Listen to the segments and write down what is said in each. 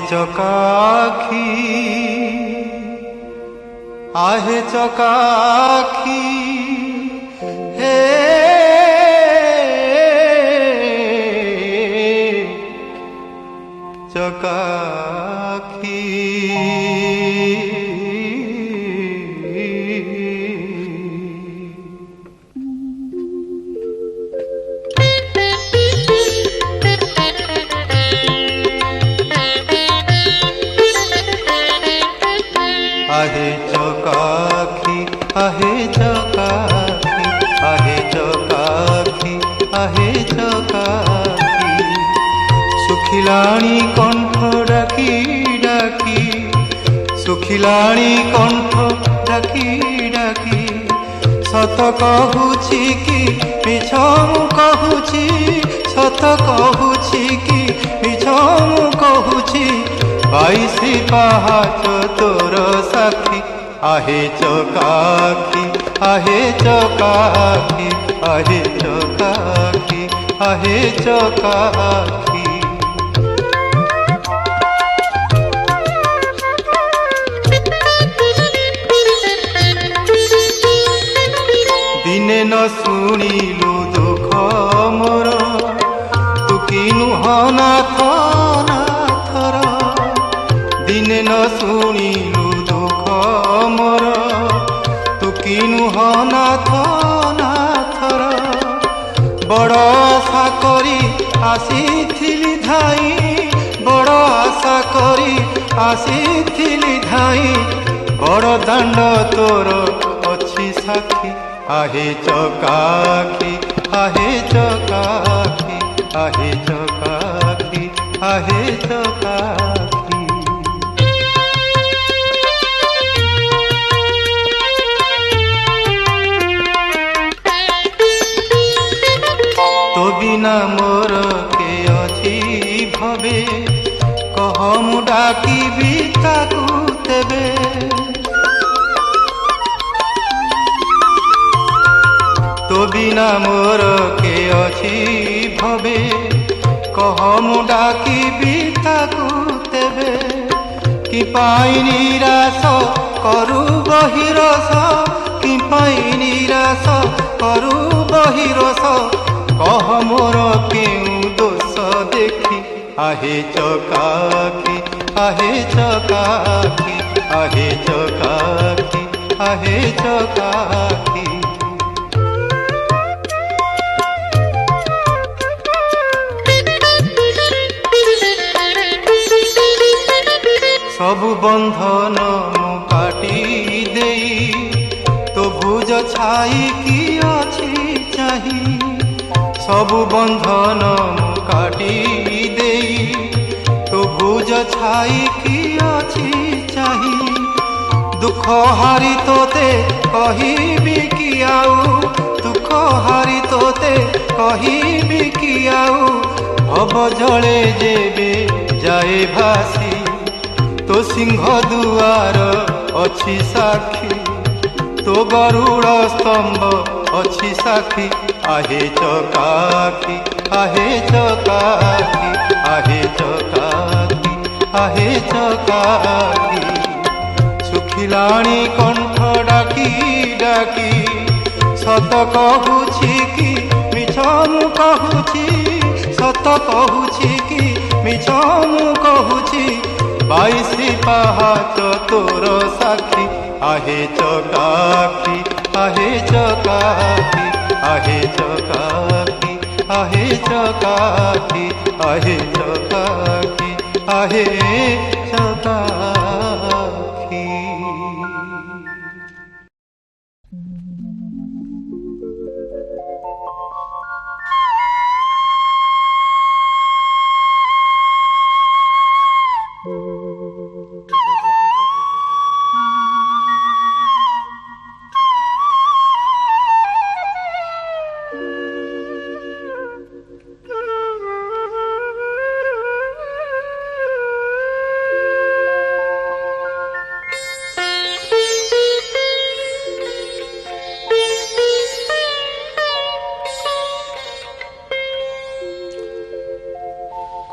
चकाखी आहे चकाखी हे चकाखी आहे चकाखी आहे चकाखी आहे चकाखी आहे चकाखी सुखिलाणी कंठ डाकी डाकी सुखिलाणी कंठ डाकी डाकी सत कहूछि कि मिछ मु कहूछि सत कहूछि कि मिछ मु कहूछि 22 पहाच तोर साखी आहे चकाखी आहे चकाखी आहे चकाखी आहे चकाखी दिने न शुणिलु दुख मोर तू किनु नाथ नाथर दिने न शुणिलु दुख मोर तू किनु नाथ नाथर बड़ आशा करी आसीथिली धाई बड़ आशा करी आसीथिली धाई बड़ दांड तोर अछि साखी आहे चकाखी आहे चकाखी आहे चकाखी आहे चकाखी तो बिना मोर के अछि भवे कह मु डाकिबी ताकू तेबे तो बिना मोर के अछि भवे कह मु डाकिबी ताकू तेबे कि पाई निराश करू बहिरस कि पाई निराश करू बहिरस कह मोर केउ दोष देखी आहे चकाखी आहे चकाखी आहे चकाखी आहे चकाखी सबु बंधन मु काटी देई तो भुज छाई कि अछि चाही सबु बंधन मु काटी देई तो भुज छाई कि अछि चाही दुख हारी तोते कहिबी कि आउ दुख हारी तोते कहिबी कि आउ भव जले जेबे जाए भासी तो सिंह दुआर अछि साखी तो गरुड़ स्तंभ अछि साखी आहे चकाखी आहे चकाखी आहे चकाखी आहे चकाखी सुखिलाणी कंठ डाकी डाकी सत कहूछि कि मिछ मु कहूछि सत कहूछि कि मिछ मु कहूछि 22 पहाच तोर साखी आहे चकाखी आहे चकाखी आहे चकाखी आहे चकाखी आहे चकाखी आहे चकाखी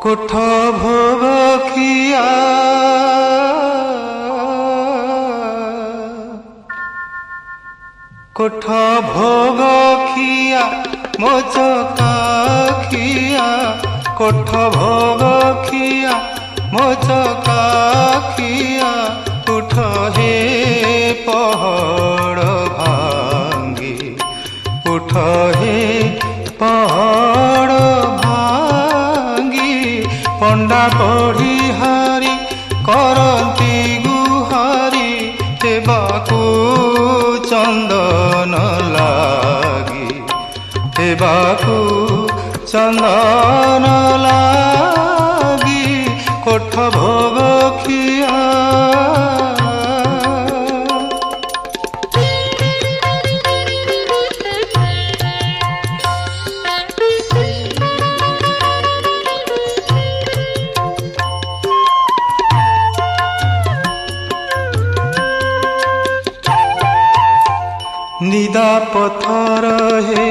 कोठ भोग खिया কোঠ ভোগ খিয়া মো চকাখিয়া, কোঠ ভোগ খিয়া মো চকাখিয়া, উঠ হে পহড় ভাঙ্গি, উঠ হে পহড় ভাঙ্গি, পণ্ডা পঢ়ি হারি କରନ୍ତି ଗୁହାରି, ହେବାକୁ ଚନ୍ଦନ ଲାଗି, ହେବାକୁ ଚନ୍ଦନ ଲାଗି, କୋଠ ଭୋଗ ଖିଆ। নিদা পথর হে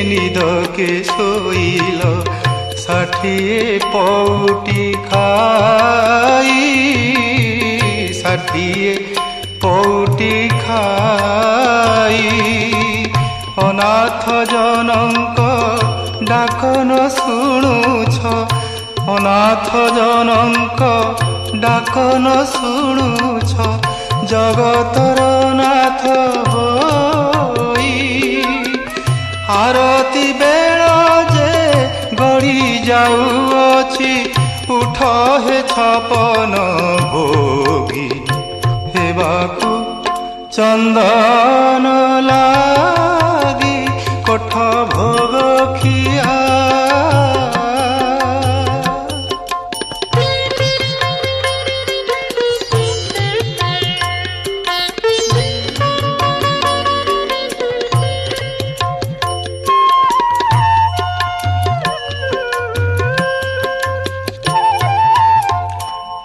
নিদকে শোইল, 60 পৌটি খাই, 60 পৌটি খাই, অনাথ জনଙ୍କ ডাক ন শুণুছ, অনাথ জনଙ୍କ ডাক ন শুণুছ, জগতর নাথ হই, আরতি বেଳ যে গড়ি যাউଅଛି, উঠ হে ছপন ভোগী, হেବାକୁ চন্দন লাগি, কোঠ ভোগ খিয়া।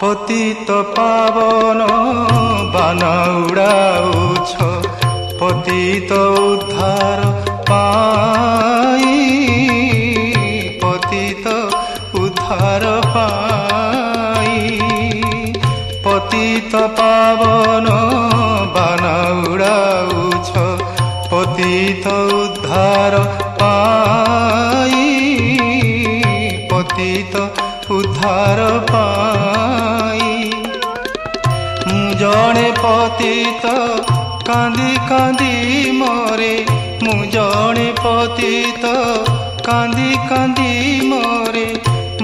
পতিত পাবন বান উড়াউছ, পতিত উদ্ধার পাই, পতিত উদ্ধার পাই, পতিত পাবন বান উড়াউছ, পতিত উদ্ধার পাই, পতিত উদ্ধার পাই। ମୁଁ ଜଣେ ପତିତ କାନ୍ଦି କାନ୍ଦି ମରେ, ମୁଁ ଜଣେ ପତିତ କାନ୍ଦି କାନ୍ଦି ମରେ,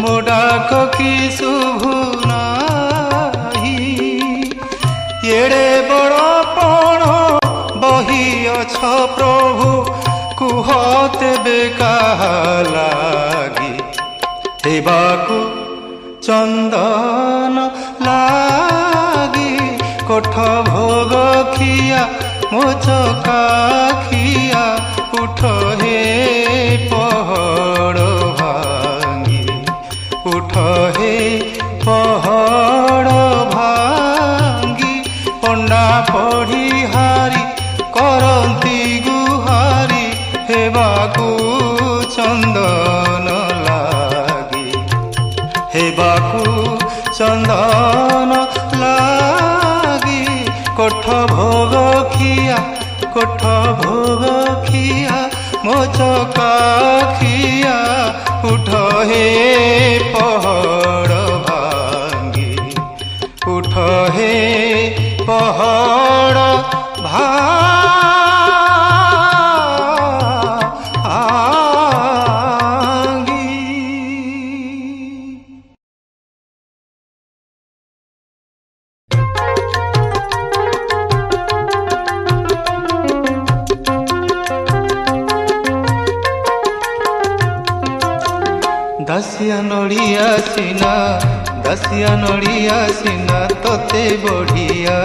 ମୋ ଡାକ କି ଶୁଭୁ ନାହିଁ, ଏଡ଼େ ବଡ଼ ପଣ ବହିଅଛ ପ୍ରଭୁ, କୁହ ତେବେ କାହା ଲାଗି, ହେବାକୁ ଚନ୍ଦନ ଲାଗି, କୋଠ ଭୋଗ ଖିଆ ମୋ ଚକାଖିଆ, ଉଠ ହେ ପହଡ଼ ଭାଙ୍ଗି, ଉଠ ହେ ପହଡ଼ ଭାଙ୍ଗି, ପଣ୍ଡା ପଢ଼ି ହାରି କରନ୍ତି ଗୁହାରି, ହେବାକୁ ଚନ୍ଦନ ଲାଗି, ହେବାକୁ ଚନ୍ଦନ ଲାଗି, କୋଠ ଭୋଗ ଖିଆ, କୋଠ ଭୋଗ ଖିଆ ମୋ ଚକାଖିଆ, ଉଠ ହେ ପହଡ଼ ଭାଙ୍ଗି, ଉଠ ହେ ପହଡ଼ ଭାଙ୍ଗି। দাসিয়া নড়িয়া সিনা, দাসিয়া নড়িয়া সিনা, তোতে বঢ়িয়া,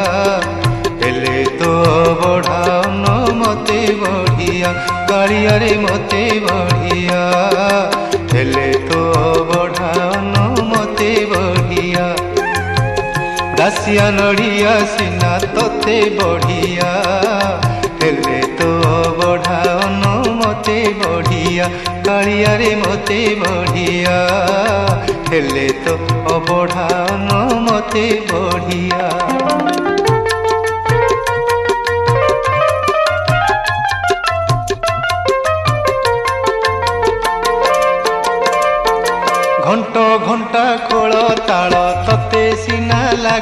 হেলে তো বঢ়াউন মতে বঢ়িয়া, কাଳିଆରେ মতে বঢ়িয়া, হেলে তো বঢ়াউন মতে বঢ়িয়া, দাসিয়া নড়িয়া সিনা তোতে বঢ়িয়া, হেলে তো বঢ়াউন মতে বঢ়িয়া, কাଳିଆରେ মতে বঢ়িয়া, হেলে তো অবঢ়াউন মতে বঢ়িয়া।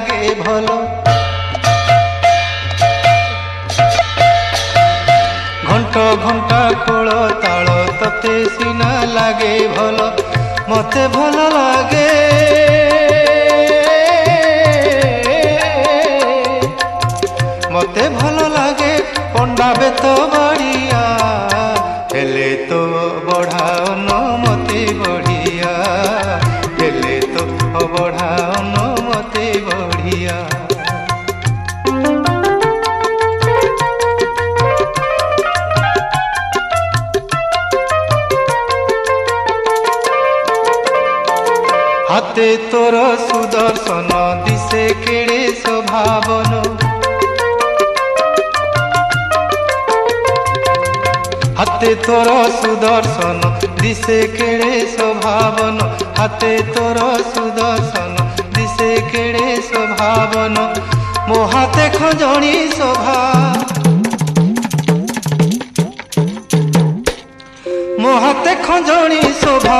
লাগে ভাল ঘণ্ট ঘণ্টা খোল তাল তোতে সিনা লাগে ভাল মতে ভাল লাগে মতে ভাল লাগে পণ্ডা বেত বড়িয়া হেলে তো বঢ়াওন মতে বঢ়িয়া হেলে তো বঢ়াওন মতে বঢ়িয়া হাতে তোর সুদর্শন দিশে কেড়ে স্বভাবন হাতে তোর সুদর্শন দিশে কেড়ে স্বভাবন হাতে তোর সুদর্শন দিশে কেড়ে স্বভাবন মো হাতে খঞ্জনি শোভা মো হাতে খঞ্জনি শোভা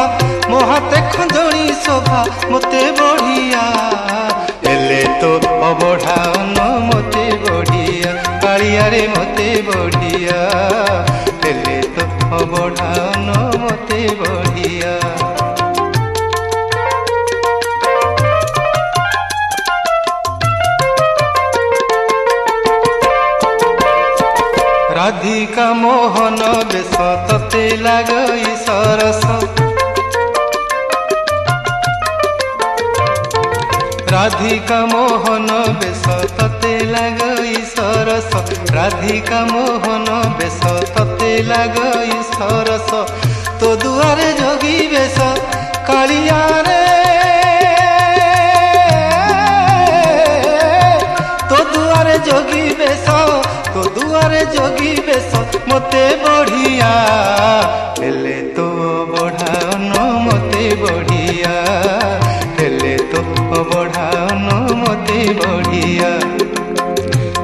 মো হাতে খঞ্জনি শোভা মতে বঢ়িয়া হেলে তো অবঢ়াওন মতে বঢ়িয়া কাଳିଆରେ মতে বঢ়িয়া হেলে তো অবঢ়াওন মতে বঢ়িয়া রাধিকা মোহন বেশ ততে লাগই সরস রাধিকা মোহন বেশ ততে লাগই সরস রাধিকা মোহন বেশ ততে লাগই সরস তো দুয়ারে যোগী বেশ কাଳିଆରେ তো দুয়ারে যোগী বেশ তো দুয়ারে যোগী বেশ মতে বঢ়িয়া হেলে তো বঢ়াওন মতে বঢ়িয়া হেলে তো বঢ়াওন মতে বঢ়িয়া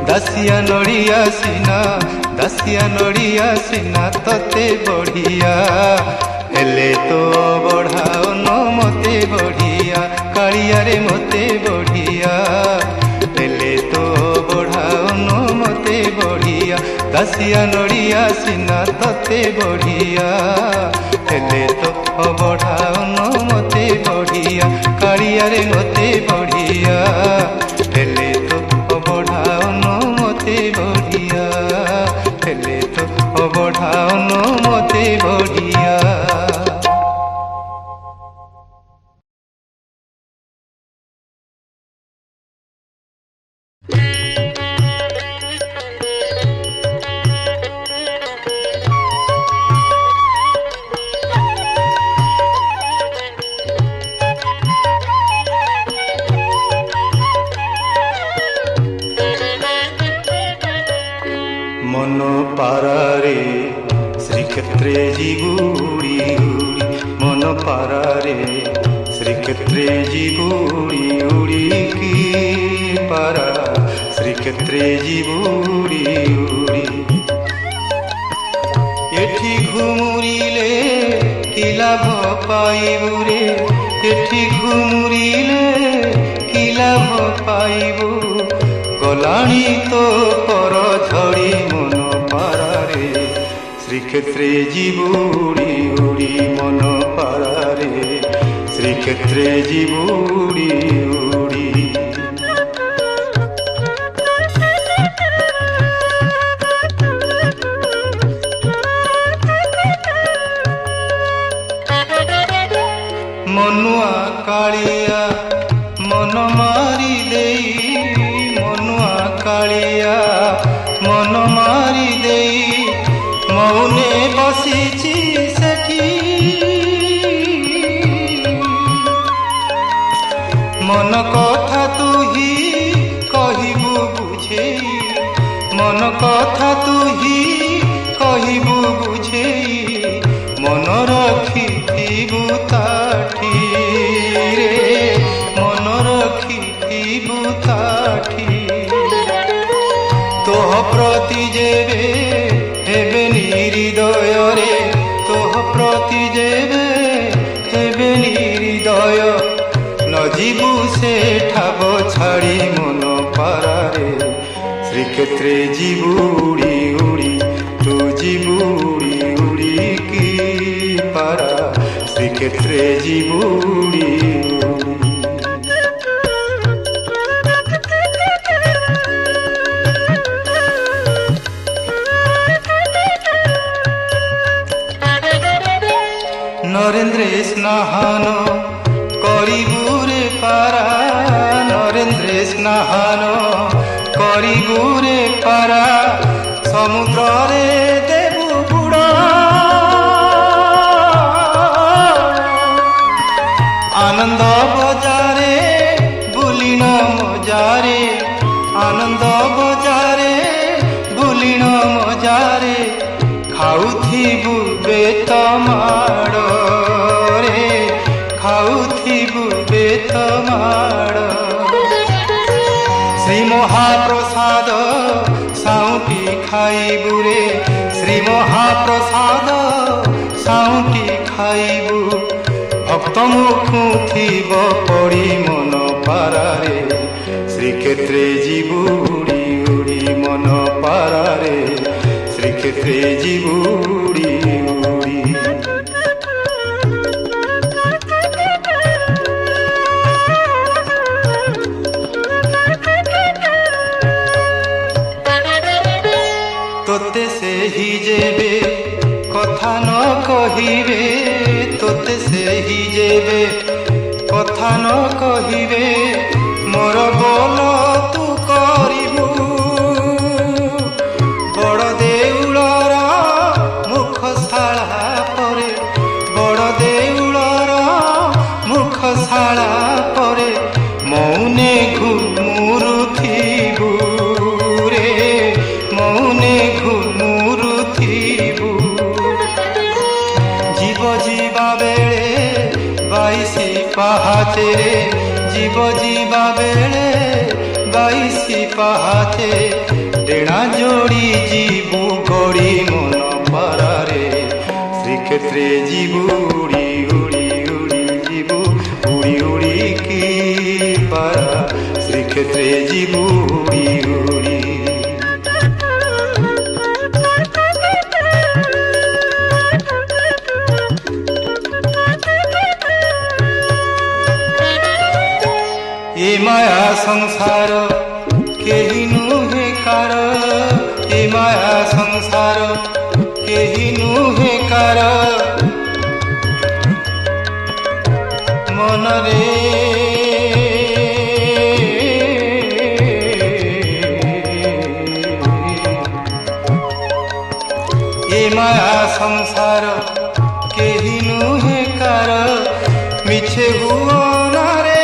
দাসিয়া নড়িয়া সিনা ততে বঢ়িয়া হেলে তো বঢ়াওন মতে বঢ়িয়া কাଳିଆରେ মতে বঢ়িয়া হেলে তো বঢ়াওন মতে বঢ়িয়া দাসিয়া নড়িয়া সিনা ততে বঢ়িয়া হেলে তো বঢ়াওন মতে বঢ়িয়া কাଳିଆରେ মতে বঢ়িয়া হেলে তো বঢ়াওন মতে বঢ়িয়া হেলে তো বঢ়াওন মতে বঢ়িয়া মন পারারে শ্রীক্ষেত্রে জীবুড়ি উড়ি মন পারারে শ্রীক্ষেত্রে জীবুড়ি উড়ি কি পারা শ্রীক্ষেত্রে জীবুড়ি উড়ি এঠি ঘুমুরিলে কি লাভ পাইবু রে এঠি ঘুমুরিলে কি লাভ পাইবু গলাণী তো পর ঝড়ি মন পারারে শ্রীক্ষেত্রে জীবুড়ি উড়ি মন পারারে শ্রীক্ষেত্রে জীবুড়ি উড়ি মনুয়া কাଳିয়া মন মারি দেই মনুয়া কাଳିয়া মন মারি দেই মৌনে বসিছি সেঠি মন কথা তুহি কহিবু বুঝেই মন কথা তুহি কহিবু বুঝেই মন রখিথিবু তাঠি রে মন রখিথিবু তাঠি তোহ প্রতি যেবে হেবে নিহৃদୟରେ তোহ প্রতি যেবে হেবে নিহৃদয় ন ଯିବୁ ସେ ଠାବ ଛାଡ଼ି ମନ ପାରାରେ ଶ୍ରୀକ୍ଷେତ୍ରେ ଯିବୁ ଉଡ଼ି ଉଡ଼ି ତୁ ଯିବୁ ଉଡ଼ି ଉଡ଼ିକି ପାରା ଶ୍ରୀକ୍ଷେତ୍ରେ ଯିବୁ ଉଡ଼ି ଉଡ଼ି। নরেন্দ্রে স্নাহান করিবুরে পারা নরেন্দ্রে স্নাহান করিবুরে পারা সমুদ্রে দেবু বুড় আনন্দ বজারে বুলিণ মজারে আনন্দ বজারে বুলিণ মজারে খাউথিবু বেত মাড় রে খাউথিবু বেত মাড়। শ্রী মহাপ্রসাদ সাউটি খাইবু রে শ্রী মহাপ্রসাদ সাউটি খাইবু ভক্ত মুখু থিব পড়ি মন পারারে শ্রীক্ষেত্রে ଯିବୁ উড়ি উড়ি মন পারারে শ্রীক্ষেত্রে ଯିବୁ উড়ি উড়ি। তোতে ସେହି ଯେବେ କଥା ନ କହିବେ তোতে ସେହି ଯେବେ କଥା ନ କହିବେ ମୋର ବୋଲ ତୁ କରିବୁ ବଡ଼ ଦେଉଳର ମୁଖଶାଳା ପରେ ବଡ଼ ଦେଉଳର ମୁଖଶାଳା ପରେ ମୌନେ ଘୁମୁରୁଥିବୁ ରେ ମୌନେ ଘୁମୁରୁଥିବୁ। জীব ଯିବା ବେଳେ 22 ପାହାଚେ জীব ଯିବା ବେଳେ 22 ପାହାଚେ ଡେଣା ଯୋଡ଼ି ଯିବୁ ଗଡ଼ି ମନ ପାରାରେ ଶ୍ରୀକ୍ଷେତ୍ରେ ଯିବୁ ଉଡ଼ି ଉଡ଼ି ଉଡ଼ି ଯିବୁ ଉଡ଼ି ଉଡ଼ିକି ପାରା ଶ୍ରୀକ୍ଷେତ୍ରେ ଯିବୁ ଉଡ଼ି ଉଡ଼ି। এ মায়া সংসার কেহি নুহে কার এ মায়া সংসার কেহি নুহে কার মনরে এ মায়া সংসার কেহি নুহে কার মিছে হুনারে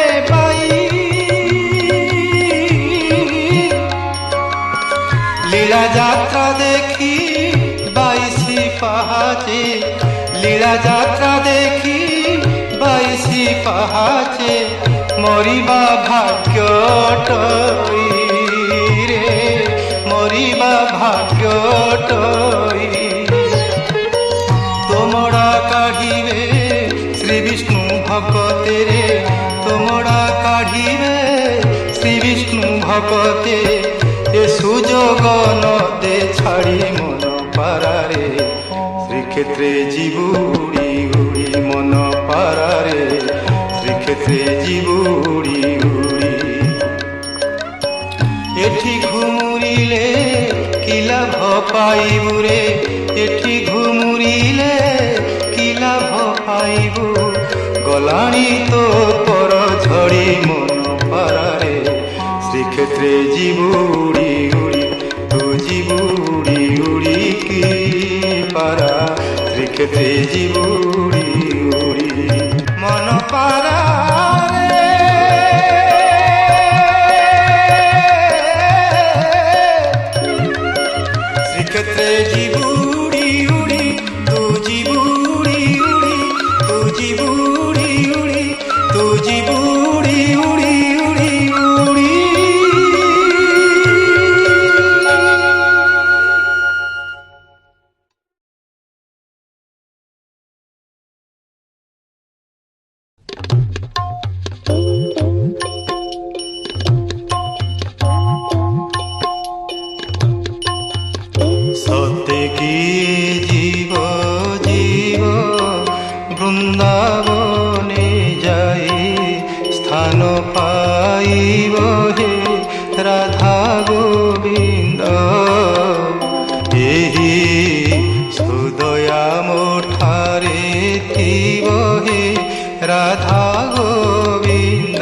লীলা যাত্রা দেখি 22 পাহাচে লীলা যাত্রা দেখি 22 পাহাচে মরিবা ভাগ্যটই রে মরিবা ভাগ্যটই। তোমরা কাঢ়িবে শ্রী বিষ্ণু ভকতে রে তোমরা কাঢ়িবে শ্রী বিষ্ণু ভকতে এ সুযোগ নদে ছাড়ি মন পারারে শ্রীক্ষেত্রে ଯିବୁ উড়ি উড়ি মন পারারে শ্রীক্ষেত্রে ଯିବୁ উড়ি উড়ি। এঠি ঘুমুরিলে কি লাভ পাইবু রে এঠি ঘুমুরিলে কি লাভ পাইবু গলাণী তো পর ঝড়ি মন পারারে শ্রীক্ষেত্রে ଯିବୁ উড়ি উড়ি তু ଯିବୁ উড়ি উড়িকি পারা শ্রীক্ষেত্রে ଯିବୁ উড়ি উড়ি মন পারারে শ্রীক্ষেত্রে ଯିବୁ উড়ি উড়ি তু ଯିବୁ উড়ি উড়ি তু ଯିବୁ উড়ি উড়ি তু ଯିବୁ উড়ি উড়ি উড়ি উড়ি। রাধা গোবিন্দ ଏହି ସୁଦୟା ମୋଠାରେ ଥିବ ହେ ରାଧା ଗୋବିନ୍ଦ।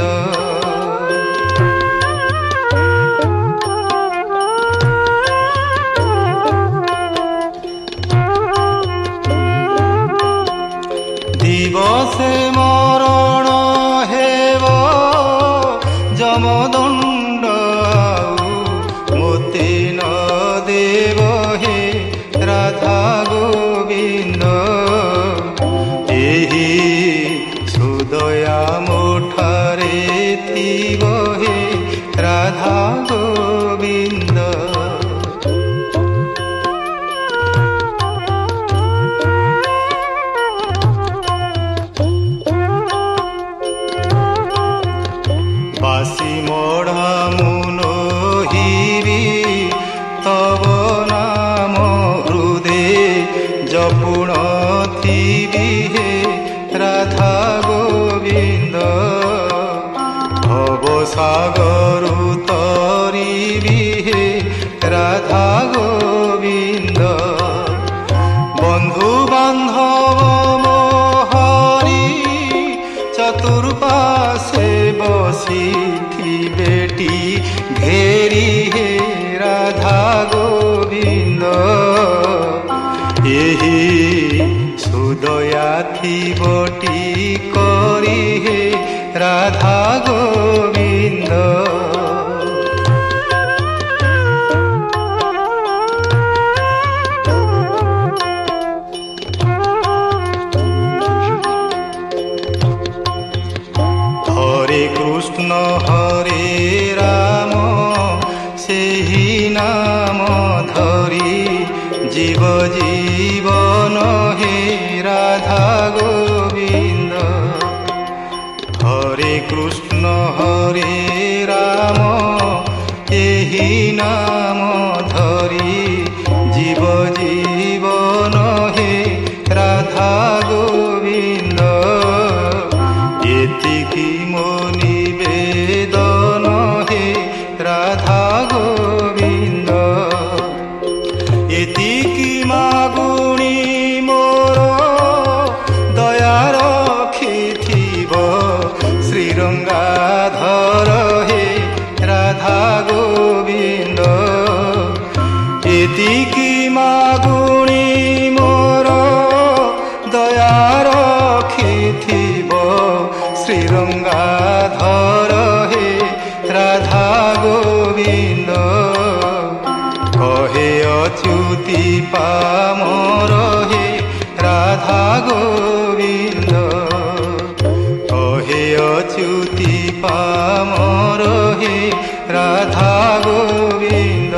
ଦିବସେ ମରଣ ହେବ ଯମଦଣ୍ଡ ଆଉ ମୋତେ ନ ଦେବ ହେ ରାଧା ଗୋବିନ୍ଦ ଏହି ସୁଦୟା ମୋଠାରେ ଥିବ ହେ ରାଧା ଗୋବିନ୍ଦ। বাসি মঢ়া মুনহিবি তব নাম হৃদে জপুণ থিবি হে রাধা গোবিন্দ ভব সাগর তরিবি হে রাধা গোবিন্দ। বন্ধু বান্ধব মোহরি চতুর্পাশে বসিথিবেটি ঘেরি হে রাধা গোবিন্দ ଏହି সুদয়া থিবটি করি হে রাধা গোবিন্দ। হরে কৃষ্ণ হরে রাম ସେହି নাম ধরি জীব জীবন হে রাধা গোবিন্দ। হরে কৃষ্ণ হরে রাম ଏହି নাম ধরি জীব জীবন হে রাধা গোবিন্দ। এতিকি মো নিবেদন হে রাধা গোবিন্দ। এতিকি মাগুণী মোর দয়া রখিথিব শ্রীরঙ্গাধর হে রাধা গোবিন্দ। এতিকি মাগুণী মোর দয়া রখিথিব শ্রীরঙ্গাধর হে রাধা গোবিন্দ। কহে অচ্যুতি পামর হে রাধা গোবিন্দ। কহে অচ্যুতি পামর হে রাধা গোবিন্দ।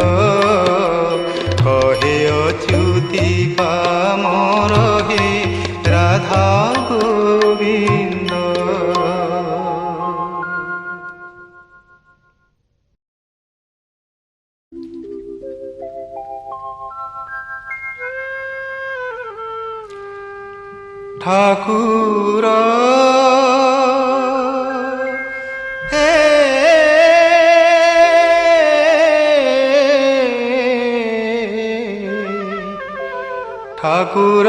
কহে অচ্যুতি পামর হে রাধা গোবিন্দ। ঠাকুর হে ঠাকুর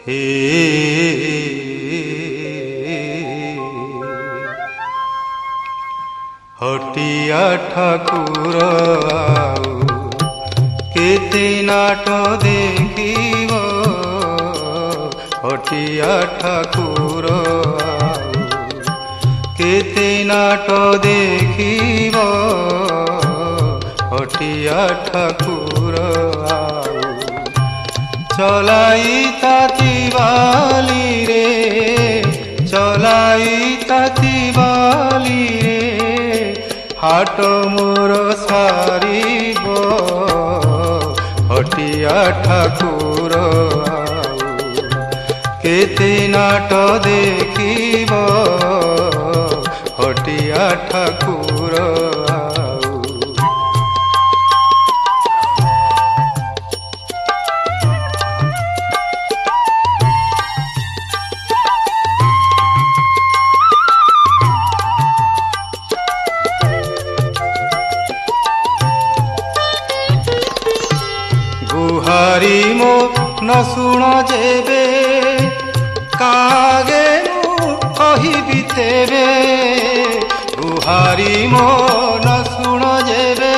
হে হটিয়া ঠাকুর আউ কেতে নাট দেখিব। হটিয়া ঠাকুর আউ কেতে নাট দেখিব। হটিয়া ঠাকুর আউ চলাই তাতি বালি রে চলাই তাতি বালি রে হাট মোর সারিব। হটিয়া ঠাকুর আউ কেতে নাট দেখিব। হটিয়া ঠাকুর আউ କାଗେ ମୁଁ କହିବି ତେବେ ଗୁହାରି ମନ ଶୁଣ ଯେବେ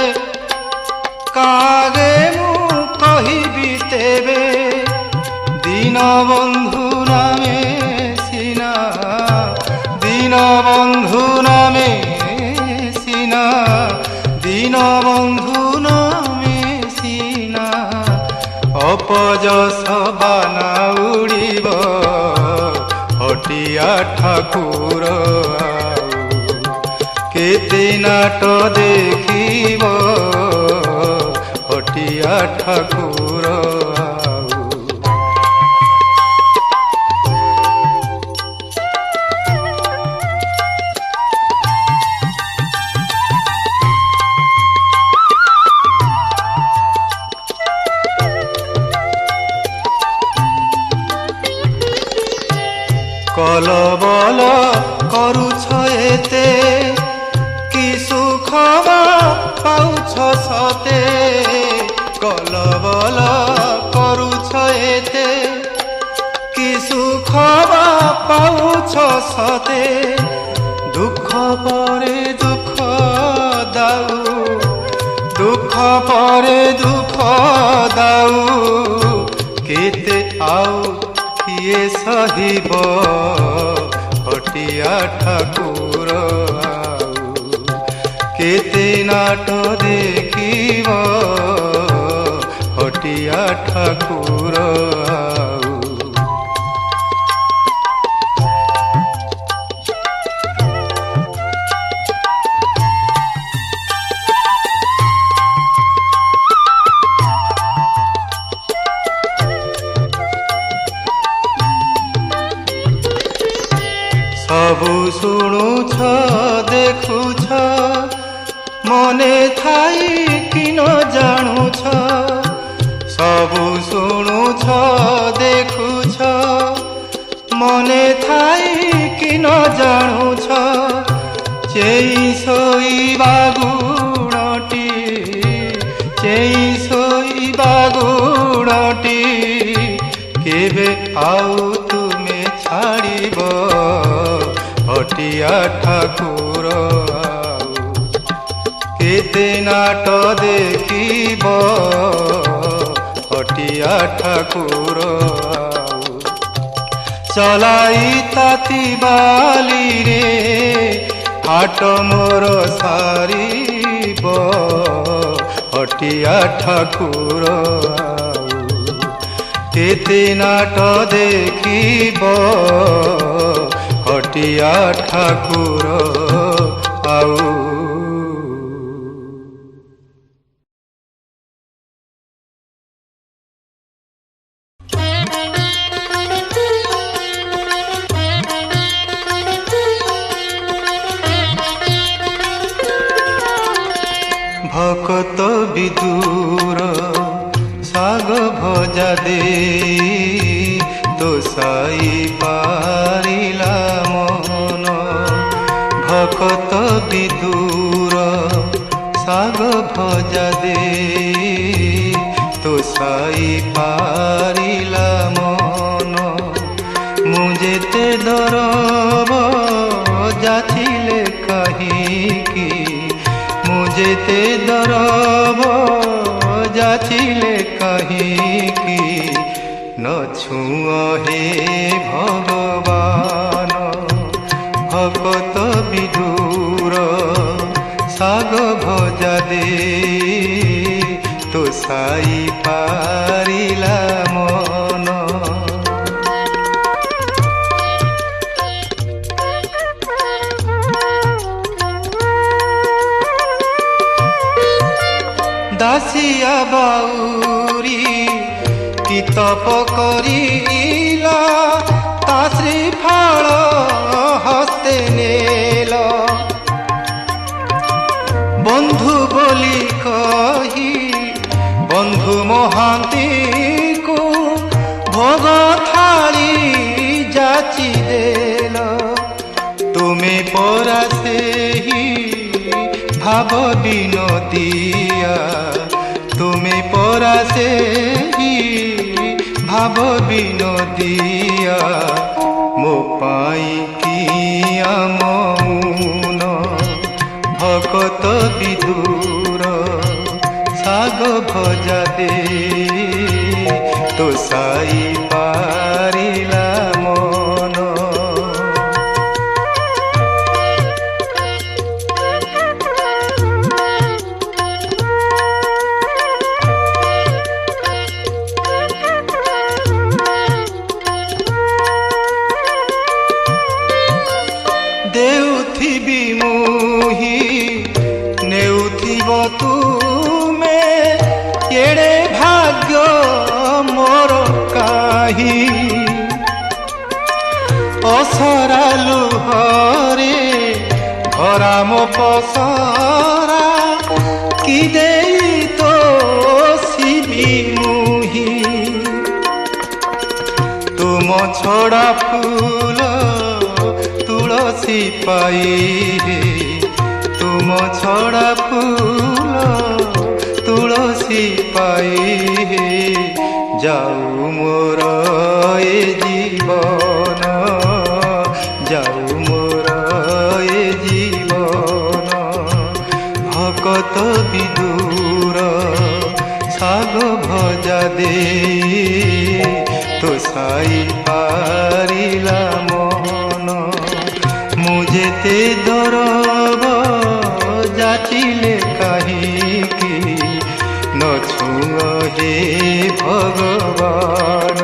କାଗେ ମୁଁ କହିବି ତେବେ ଦୀନବନ୍ଧୁ ନାମେ ସିନା ଦୀନବନ୍ଧୁ ନାମେ ସିନା ଦୀନବନ୍ଧୁ ନାମେ ସିନା ଅପଯଶ ବାନା ଉଡ଼ିବ ହଟିଆ ଠାକୁର ଆଉ କେତେ ନାଟ ଦେଖିବ ହଟିଆ ଠାକୁର ଆଉ কলবল করুছ এতে কি সুখ পাউছ সতে কলবল করুছ এতে কি সুখ পাউছ সতে দুঃখ পরে দুঃখ দাও দুঃখ পরে দুঃখ দাও কেতে আউ কিয়ে সহিব হটিয়া ঠাকুর আউ কেতে নাট দেখিব হটিয়া ঠাকুর আউ সবু শুণুছ দেখুছ মনে থাই কি ন জাণুছ সবু শুণুছ দেখুছ মনে থাই কি ন জাণুছ চেই শোইবা গুণটি চেই শোইবা গুণটি কেবে আউ তুমে ছাড়িব হটিয়া ঠাকুর আউ কেতে নাট দেখিব হটিয়া ঠাকুর আউ চলাই তাতি বালি রে হাট মোর সারিব হটিয়া ঠাকুর আউ কেতে নাট দেখিব হটিয়া ঠাকুর আউ ভকত বিদুর শাগ ভজা দে দোসাই পারিলা মন ভকত বিদুর শাগ ভজা দে দোসাই পারিলা মন মু যেতে দরব যাচিলে কাহিকি মু যেতে দরব যাচিলে কাহিকি ন ছুঁ হে ভগবান ভকত বিদুর শাগ ভজা দে তো সাই পারিলা মন দাসিয়া বাউরি কি তপ করিলা তা শ্রীফল হস্তে নেল বন্ধু বলি কহি বন্ধু মহান্তি কো ভোগ থালি যাচি দেল তুমি পরা সেই ভাব বিনোদিয়া তুমি পরা সেই ভাব বিনোদিয়া ବିଧୁର ଶାଗ ଭଜା ଦେ ତୋ ସାଇ ପାରିଲା ମନ। ଦେଉଥିବି ମୁହିଁ ନେଉଥିବ ତୁମେ ଏଡ଼େ ଭାଗ୍ୟ ମୋର କାହିଁ ଅସରା ଲୁହରେ ଭରା ମୋ ପସରା କି ଦେଇ ତ ଶିବି ମୁହିଁ ତୁମ ଛଡ଼ା ଫୁଲ ତୁଳସୀ ପାଇ ତୁମ ଛଡ଼ା ଫୁଲ ତୁଳସୀ ପାଇ ଯାଉ ମୋର ଏ ଜୀବନ ଯାଉ ମୋର ଏ ଜୀବନ। ଭକତ ବିଦୁର ଶାଗ ଭଜା ଦେ ତୋ ସାଇ ପାରିଲା ମନ। ମୁଁ ଯେତେ ଦରବ ଯାଚିଲେ କାହିଁକି ନ ଛୁଁ ହେ ଭଗବାନ।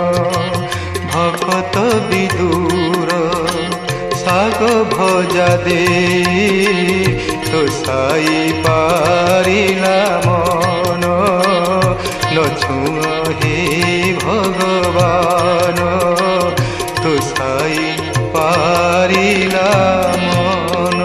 ଭକତ ବିଦୁର ଶାଗ ଭଜା ଦେ ତୋ ସାଇ ପାରିଲା ମନ। ନ ଛୁଁ ହେ ଭଗବାନ ତୋ ସାଇ ପାରିଲା ମନ।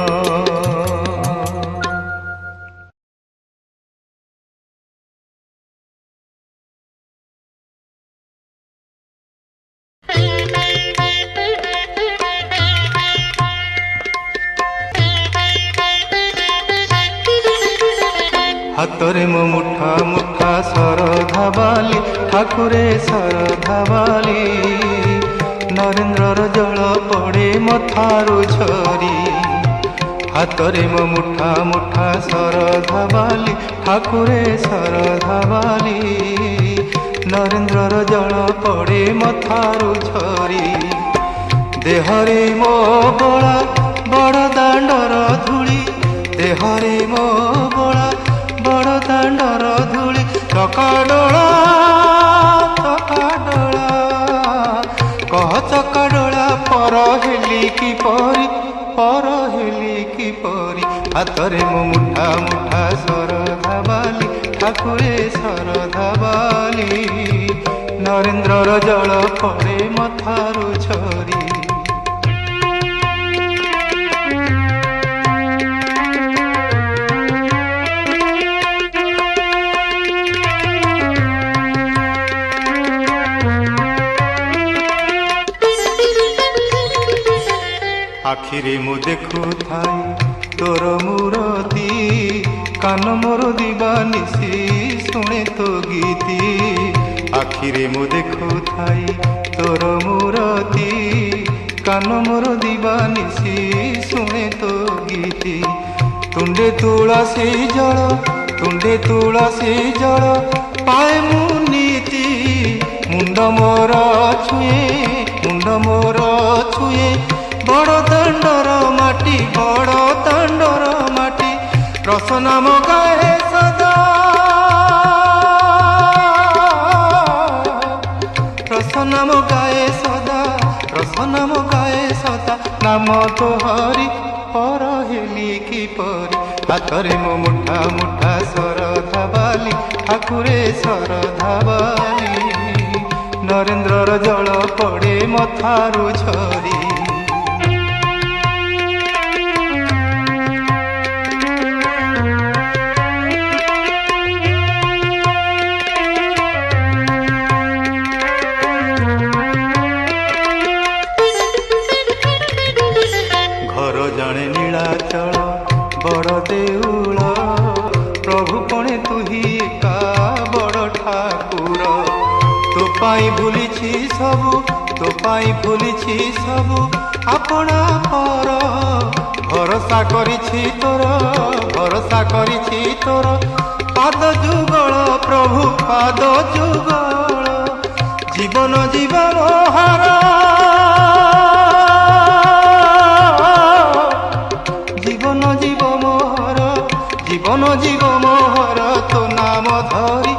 ହାତରେ ମୋ ମୁଠା ମୁଠା ଶରଧା ବାଲି ଠାକୁରେ ଶରଧା ବାଲି ନରେନ୍ଦ୍ରର ଜଳ ପଡ଼େ ମଥାରୁ ଝରି। ହାତରେ ମୋ ମୁଠା ମୁଠା ଶରଧା ବାଲି ଠାକୁରେ ଶରଧା ବାଲି ନରେନ୍ଦ୍ରର ଜଳ ପଡ଼େ ମଥାରୁ ଝରି। ଦେହରେ ମୋ ବଳା ବଡ଼ ଦାଣ୍ଡର ଧୂଳି ଦେହରେ ମୋ ବଳା ବଡ଼ ଦାଣ୍ଡର ଧୂଳି ଚକାଡୋଳା ଚକାଡୋଳା କହ ଚକାଡୋଳା ପର ହେଲି କିପରି ପର ହେଲି କିପରି। ହାତରେ ମୋ ମୁଠା ମୁଠା ଶରଧା ବାଲି ଠାକୁରେ ଶରଧା ବାଲି ନରେନ୍ଦ୍ରର ଜଳ ପଡ଼େ ମଥାରୁ ଝରି। আখিরে মু দেখুথাই তোর মূরতি কান মোর দিবানিশি শুনে তো গীতি। আখিরে মু দেখুথাই তোর মূরতি কান মোর দিবানিশি শুনে তো গীতি। তুণ্ডে তুলসী জল তুণ্ডে তুলসী জল পায় মু নীতি। মুন্ড মোর ছুঁয়ে মুন্ড মোর ছুঁয়ে বড় দাণ্ডর মাটি বড় দাণ্ডর মাটি রস নাম গায়ে সদা রস নাম গায়ে সদা রস নাম গায়ে সদা নাম তো হরি পর হেলি কিপরি। হাতরে মো মুঠা মুঠা শরধা বালি ঠাকুরে শরধা বালি নরেন্দ্রর জল পড়ে মথারু ঝরি। ଜଣେ ନୀଳାଚଳ ବଡ଼ ଦେଉଳ ପ୍ରଭୁ କଣେ ତୁହି ଏକା ବଡ଼ ଠାକୁର। ତୋ ପାଇଁ ଭୁଲିଛି ସବୁ ତୋ ପାଇଁ ଭୁଲିଛି ସବୁ ଆପଣା ପର ভরসা করিছি তোর, ভরসা করিছি তোর পাদ যুগল প্রভু পাদ যুগল। জীবন জীব মোহর, জীবন জীব মোহর, জীবন জীব মোহর তো নাম ধরি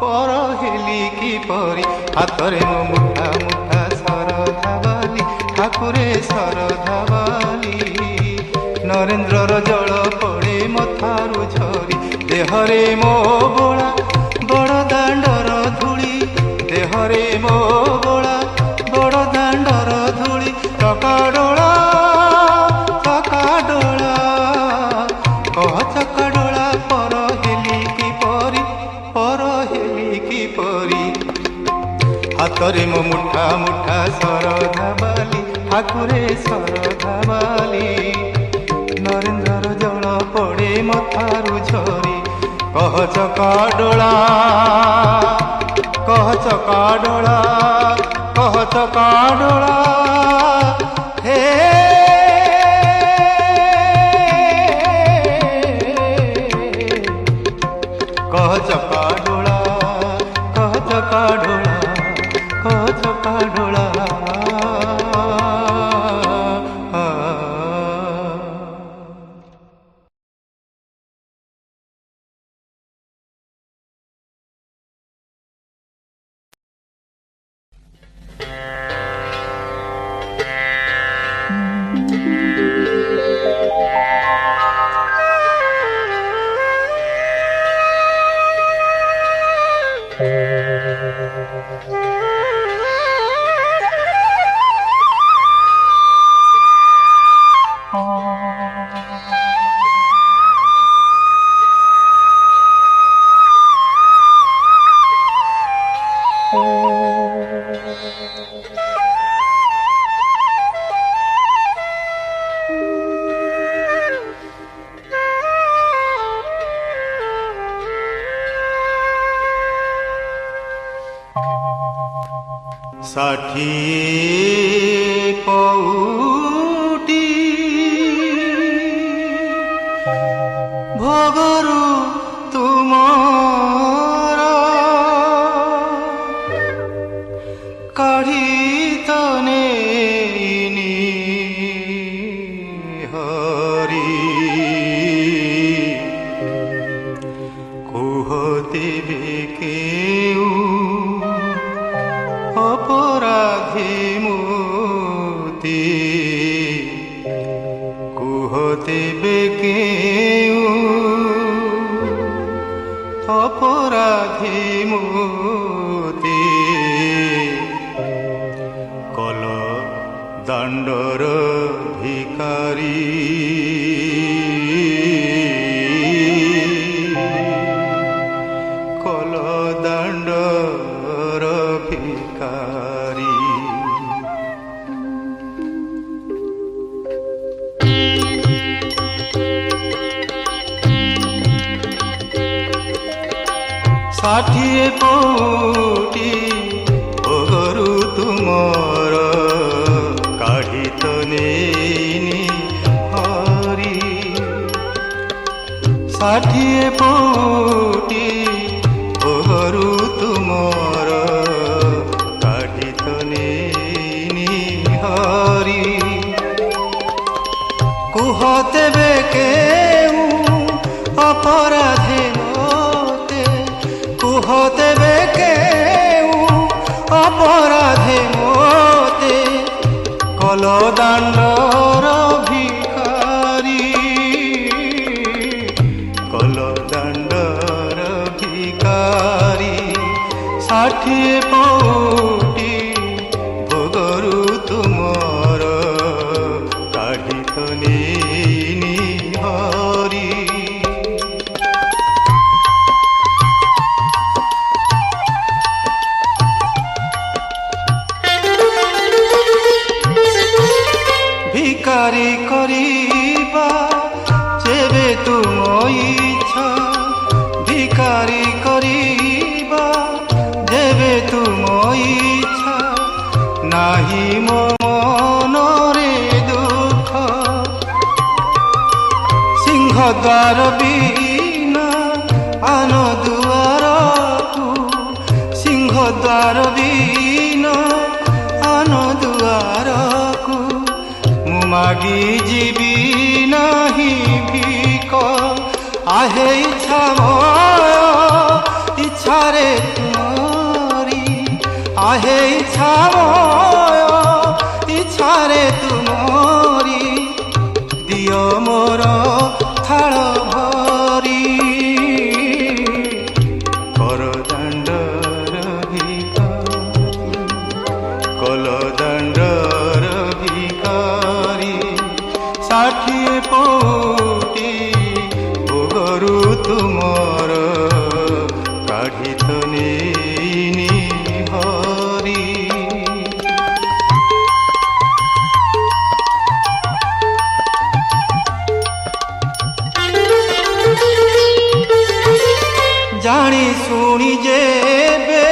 পর হেলি কি পরি। হাতরে ମୋ ମୁଠା ମୁଠା ଶରଧା ବାଲି ଠାକୁରେ ଶରଧା ବାଲି। ନରେନ୍ଦ୍ରର ଜଳ ପଡ଼େ ମଥାରୁ ଝରି ଦେହରେ ମୋ ବୋଳା ବଡ଼ ଦାଣ୍ଡର ଧୂଳି। ଦେହରେ ମୋ ବୋଳା ବଡ଼ ଦାଣ୍ଡର ଧୂଳି। ଚକାଡୋଳା ଚକାଡୋଳା କହ ଚକାଡୋଳା ପର ହେଲି କି ପରି, ପର ହେଲି କି ପରି। ହାତରେ ମୋ ମୁଠା ମୁଠା ଶରଧା ବାଲି ଠାକୁରେ ଶରଧା ବାଲି। ନରେନ୍ଦ୍ରର ଜଳ ପଡ଼େ ମଥାରୁ ଝରି କହ ଚକାଡୋଳା, କହ ଚକାଡୋଳା, କହ ଚକାଡୋଳା ହେ। କହ ଚକାଡୋଳା, କହ ଚକାଡୋଳା, କହ ଚକାଡୋଳା। ষাঠিয়ে পৌটি ভগରୁ ତୁମର କାଢ଼ି ତ ନେଇନି ହରି। କୁହ ଦେବେ କେଉଁ অপরাধী মোতি। কুহ দেবে কেউ অপরাধী মোতি। Call দাণ্ডর ভিখারী call দাণ্ডর ভিখারী। ষাঠিয়ে পৌটি ভগରୁ ତୁମର କାଢ଼ି ତ ନେଇନି ହରି। ଷାଠିଏ ପୌଟି ଭଗରୁ ତୁମର କାଢ଼ି ତ ନେଇନି ହରି। କୁହ ତେବେ କେଉଁ ଅପରାଧେ ମୋତେ, କୁହ ତେବେ କେଉଁ ଅପରାଧେ ମୋତେ। କଲ ଦାଣ୍ଡର ଭିখারী, କଲ ଦାଣ୍ଡର ଭିখারী। ষাঠিଏ ପୌଟି ଭୋଗରୁ ତୁମର କାଢ଼ି ତ ନେଇନି ହରି। ভিখারি করিবা যেবে তুম ইচ্ছা, ভিখারি করিবা যেবে তুম ইচ্ছা। নাহি মো মনরে দুঃখ, ଦ୍ୱାର ବିନା ଆନ ଦୁଆରକୁ, ସିଂହ ଦ୍ୱାର ବିନା ଆନ ଦୁଆରକୁ, ମୁଁ ମାଗି ଯିବି ନାହିଁ ଭିକ। ଆହେ ଇଚ୍ଛା ମୋର ଇଚ୍ଛାରେ ତୁମରି, ଆହେ ଇଚ୍ଛା ମୋର ଇଚ୍ଛାରେ ତୁମରି, ଦିଅ ମୋର ଥାଳ ଭରି। କର ଦାଣ୍ଡର ଭିକାରୀ, କଲ ଦାଣ୍ଡର ଭିକାରୀ, 60 ପଉଟି ଭୋଗରୁ ତୁମର କାଢ଼ି ତ ନେଇନି ହରି। ଜାଣି ଶୁଣି ଯେବେ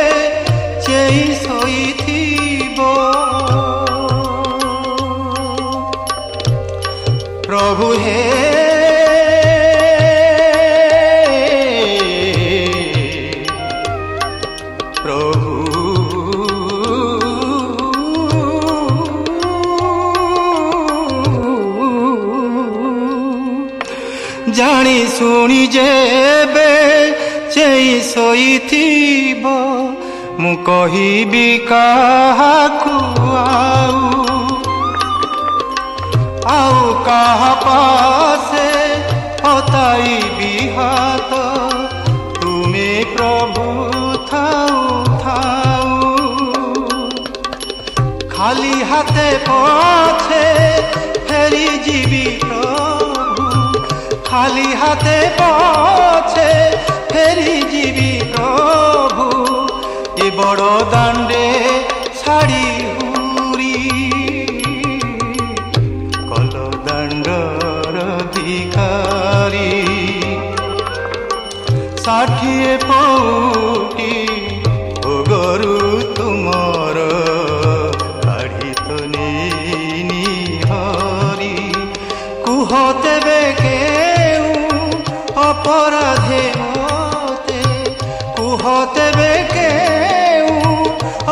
ଚେଇ ଶୋଇଥିବ, ପ୍ରଭୁ ହେ ପ୍ରଭୁ, ଜାଣି ଶୁଣି ଯେବେ ଚେଇ ଶୋଇଥିବ, ମୁଁ କହିବି କାହାକୁ ଆଉ କାହା ପାଶେ ହତାଇବି ହାତ। ତୁମେ ପ୍ରଭୁ ଥାଉ ଥାଉ, ଖାଲି ହାତେ ପଛେ ଫେରି ଯିବି ପ୍ରଭୁ, ଖାଲି ହାତେ ପଛେ ଫେରି ଯିବି ପ୍ରଭୁ। ଏ ବଡ଼ ଦାଣ୍ଡେ ଛାଡ଼ି ହୁରି, କଲ ଦାଣ୍ଡର ଭିକାରୀ, 60 ପଉଟି ଭୋଗରୁ ତୁମର କାଢ଼ି ତ ନେଇନି ହରି। କୁହ ତେବେ କେଉଁ ଅପରାଧେ ମତେ, କୁହ ତେବେ କେଉଁ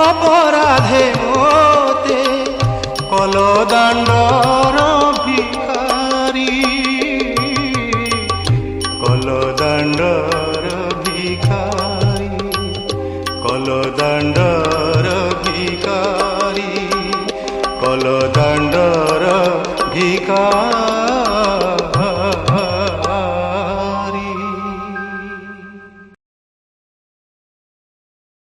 ଅପରାଧେ ମତେ, କଲ ଦାଣ୍ଡର ଭିକାରୀ, କଲ ଦାଣ୍ଡର ଭିକାରୀ, କଲ ଦାଣ୍ଡର ଭିକାରୀ, କଲ ଦାଣ୍ଡର ଭିକାରୀ।